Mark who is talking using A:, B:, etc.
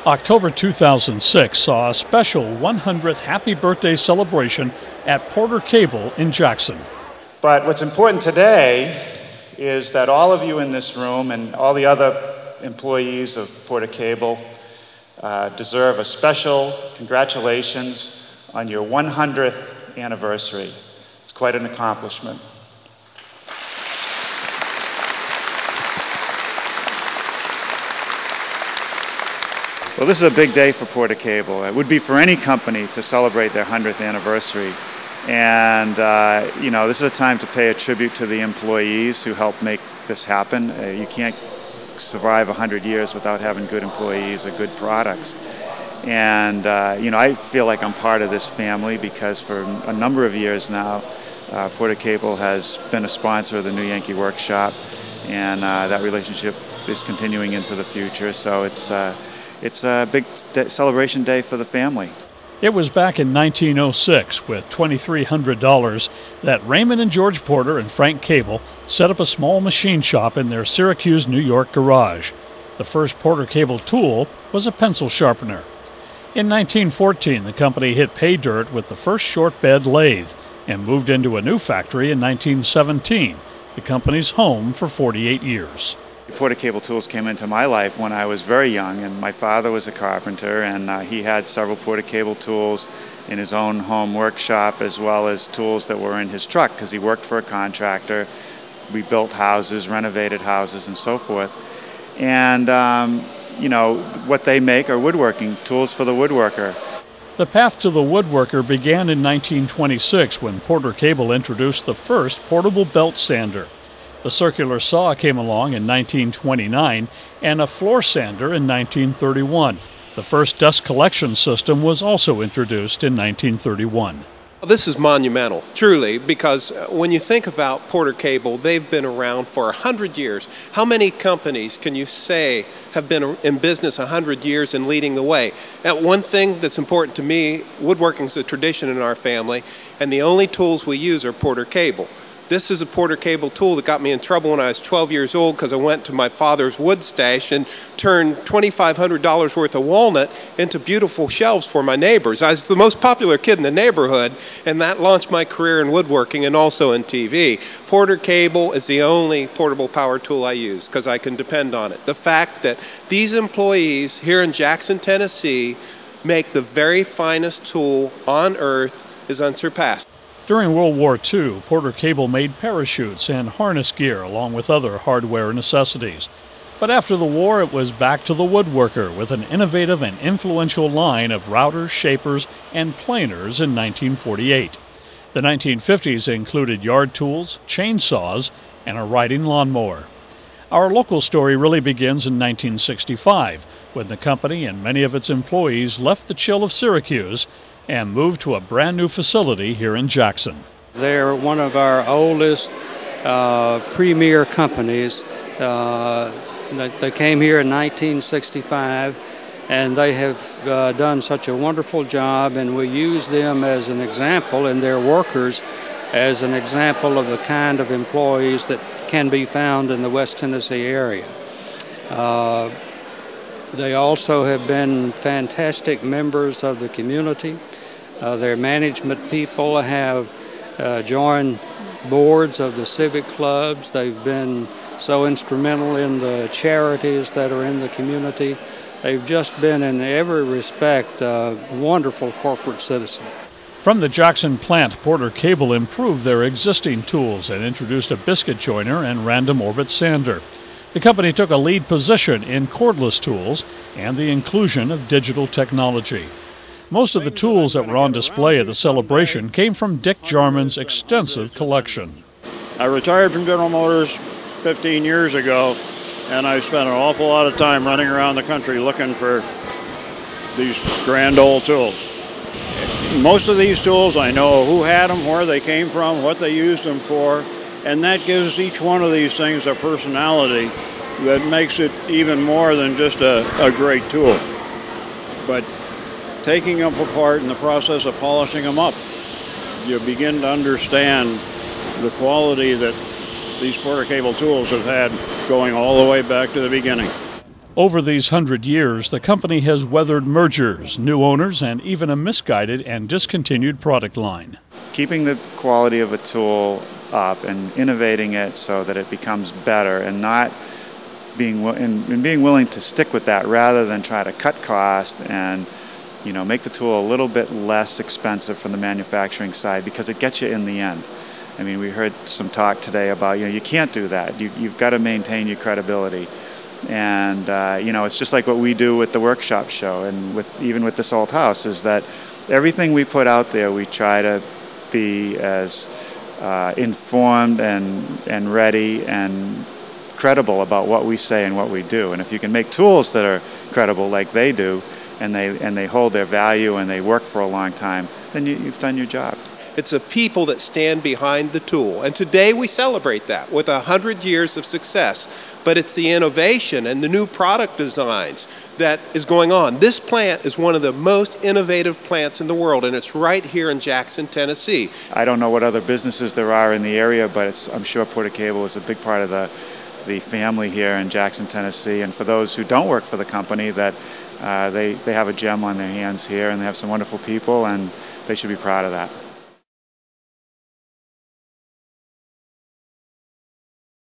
A: October 2006 saw a special 100th Happy Birthday celebration at Porter Cable in Jackson.
B: But what's important today is that all of you in this room and all the other employees of Porter Cable deserve a special congratulations on your 100th anniversary. It's quite an accomplishment. Well, this is a big day for Porter Cable. It would be for any company to celebrate their 100th anniversary. And, this is a time to pay a tribute to the employees who helped make this happen. You can't survive 100 years without having good employees or good products. And, I feel like I'm part of this family because for a number of years now, Porter Cable has been a sponsor of the New Yankee Workshop, and that relationship is continuing into the future. So it's a big celebration day for the family.
A: It was back in 1906 with $2,300 that Raymond and George Porter and Frank Cable set up a small machine shop in their Syracuse, New York garage. The first Porter Cable tool was a pencil sharpener. In 1914, the company hit pay dirt with the first short bed lathe and moved into a new factory in 1917, the company's home for 48 years.
B: Porter Cable tools came into my life when I was very young, and my father was a carpenter, and he had several Porter Cable tools in his own home workshop as well as tools that were in his truck because he worked for a contractor. We built houses, renovated houses, and so forth. And, what they make are woodworking tools for the woodworker.
A: The path to the woodworker began in 1926 when Porter Cable introduced the first portable belt sander. The circular saw came along in 1929 and a floor sander in 1931. The first dust collection system was also introduced in 1931.
C: This is monumental, truly, because when you think about Porter Cable, they've been around for 100 years. How many companies can you say have been in business 100 years and leading the way? And one thing that's important to me, woodworking is a tradition in our family, and the only tools we use are Porter Cable. This is a Porter Cable tool that got me in trouble when I was 12 years old because I went to my father's wood stash and turned $2,500 worth of walnut into beautiful shelves for my neighbors. I was the most popular kid in the neighborhood, and that launched my career in woodworking and also in TV. Porter Cable is the only portable power tool I use because I can depend on it. The fact that these employees here in Jackson, Tennessee make the very finest tool on earth is unsurpassed.
A: During World War II, Porter Cable made parachutes and harness gear along with other hardware necessities. But after the war, it was back to the woodworker with an innovative and influential line of routers, shapers, and planers in 1948. The 1950s included yard tools, chainsaws, and a riding lawnmower. Our local story really begins in 1965, when the company and many of its employees left the chill of Syracuse and moved to a brand new facility here in Jackson.
D: They're one of our oldest premier companies. They came here in 1965, and they have done such a wonderful job, and we use them as an example, and their workers as an example of the kind of employees that can be found in the West Tennessee area. They also have been fantastic members of the community. Their management people have joined boards of the civic clubs. They've been so instrumental in the charities that are in the community. They've just been, in every respect, a wonderful corporate citizen.
A: From the Jackson plant, Porter Cable improved their existing tools and introduced a biscuit joiner and random orbit sander. The company took a lead position in cordless tools and the inclusion of digital technology. Most of the tools that were on display at the celebration came from Dick Jarman's extensive collection.
E: I retired from General Motors 15 years ago, and I spent an awful lot of time running around the country looking for these grand old tools. Most of these tools I know who had them, where they came from, what they used them for, and that gives each one of these things a personality that makes it even more than just a great tool. But taking them apart in the process of polishing them up, you begin to understand the quality that these Porter Cable tools have had going all the way back to the beginning.
A: Over these 100 years, the company has weathered mergers, new owners, and even a misguided and discontinued product line.
B: Keeping the quality of a tool up and innovating it so that it becomes better, and not being willing to stick with that rather than try to cut cost and make the tool a little bit less expensive from the manufacturing side, because it gets you in the end. I mean, we heard some talk today about you can't do that. You've got to maintain your credibility. And it's just like what we do with the workshop show, and even with this old house, is that everything we put out there, we try to be as informed and ready and credible about what we say and what we do. And if you can make tools that are credible like they do, and they hold their value and they work for a long time, then you've done your job.
C: It's the people that stand behind the tool. And today we celebrate that with 100 years of success. But it's the innovation and the new product designs that is going on. This plant is one of the most innovative plants in the world, and it's right here in Jackson, Tennessee.
B: I don't know what other businesses there are in the area, but I'm sure Porter Cable is a big part of the family here in Jackson, Tennessee. And for those who don't work for the company, that they have a gem on their hands here, and they have some wonderful people, and they should be proud of that.